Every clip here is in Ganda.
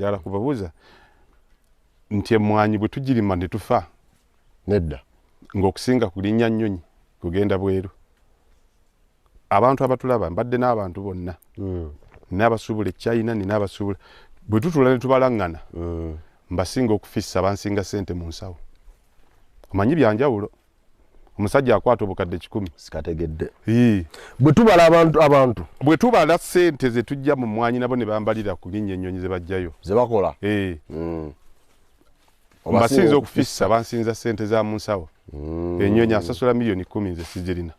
yala kubabuza nti emwanyi bwe tugirima ne tufa nedda ng'okusinga kulinnya nnyonyi kugenda bweru abantu abatulaba mbadde n'abantu bonna n'abasuubula China ni n'abasuubula bwe tutula ne tubalangana mbasinga okufissa bansinga sente mu nsawo omanyi byanjawulo omusajja akwata obukadde 10 sikategedde bwe tubala abantu bwe tubala sente ze tujja mu mwanyi nabo ne bambalira kulinnya ennyonyi ze bajjayo ze bakola basinza okufissa bansinza sente za mu nsawo ennyonyi asasula miliyoni 10 ze sizirina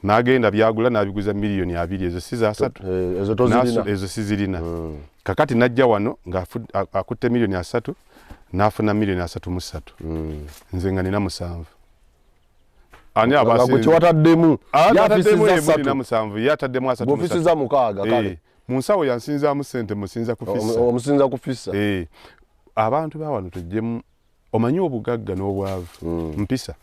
n'agenda byagula n'abiguza miliyoni 2 ezo si za 3 ezo sizirina kakati najja wano ng'akutte miliyoni 3 n'afuna miliyoni 3 nze nga nina 7 ani abasinze kiwataddemu yafisiza 7 yataddemu 3 gofisiza mukaaga kale mu nsawo yansinzaamu sente musinza kufissa omusinza kufissa abantu ba wano tujjemu omanyi obugagga n'obwavu mpisa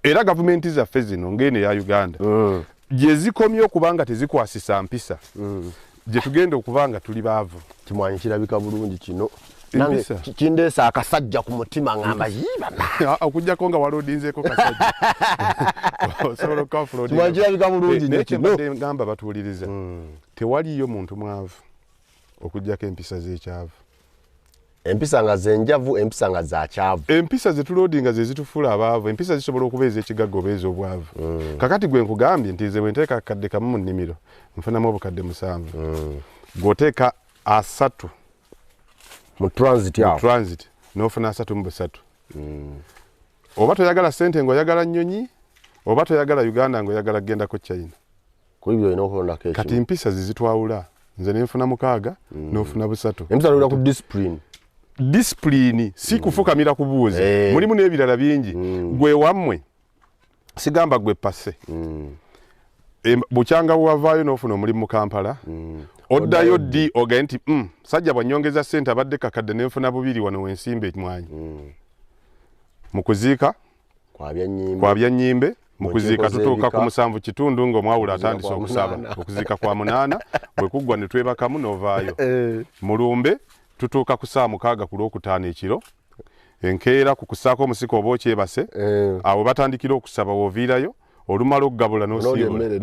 era gavumenti zaffe zino ngene ya Uganda gye zikomye okubanga tezikwasisa mpisa gye tugenda okubanga tuli baavu kimwanyi kirabika bulungi kino nange kindeesa akasajja ku mutima ngamba yiba okujjako nga walodinzeeko kasajja osobola okafulodi kimwanyi kirabika bulungi kino ngamba batuwuliriza tewaliyo muntu mwavu okujjako empisa z'ekyavu empisa nga zenjavu empisa nga za kyavu empisa zetulodinga ze zitufuula abaavu empisa zisobola okubeeza ekigagga obeeza obwavu kakati gwe nkugambye nti nze bwe nteeka akakadde kamu mu nnimiro nfunamu obukadde 7 gw'oteeka 3 mu transit n'ofuna 3 mu 3 oba toyagala sente ng'oyagala nnyonyi oba toyagala Uganda ng'oyagala gendako China kuibyo olina okulondako kati empisa zizitwawula nze ne nfuna 6 n'ofuna 3 empisa olina ku discipline si kufukamira ku buuzi mulimu n'ebirala bingi gwe wammwe sigamba gwe pase bukyanga bwavaayo n'ofuna omulimu mu Kampala oddayo ddi ogaye nti sajja bwanyongeza sente abadde kakadde n'enfuna 2 wano wensimba ekimwanyi mu kuziika kwa Byanyimbe mu kuziika tutuuka ku 7 kitundu ng'omwawula atandise okusaba okuziika kwa 8 bwe kuggwa ne twebakamu n'ovaayo mulumbe tutuuka ku 6 ku Lwokutaano ekiro enkeera ku kusaako omusiko oba okyebase awo batandikira okusaba wooviirayo olumala okugabula n'osiibula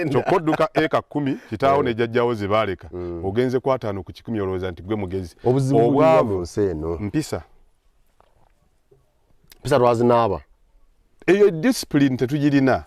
kyokka odduka eka 10 kitaawo ne jjajjawo ze baaleka ogenze ku 5 ku 10 olowooza nti gwe mugezi obwavu mpisa lwazinaaba eyo discipline tetugirina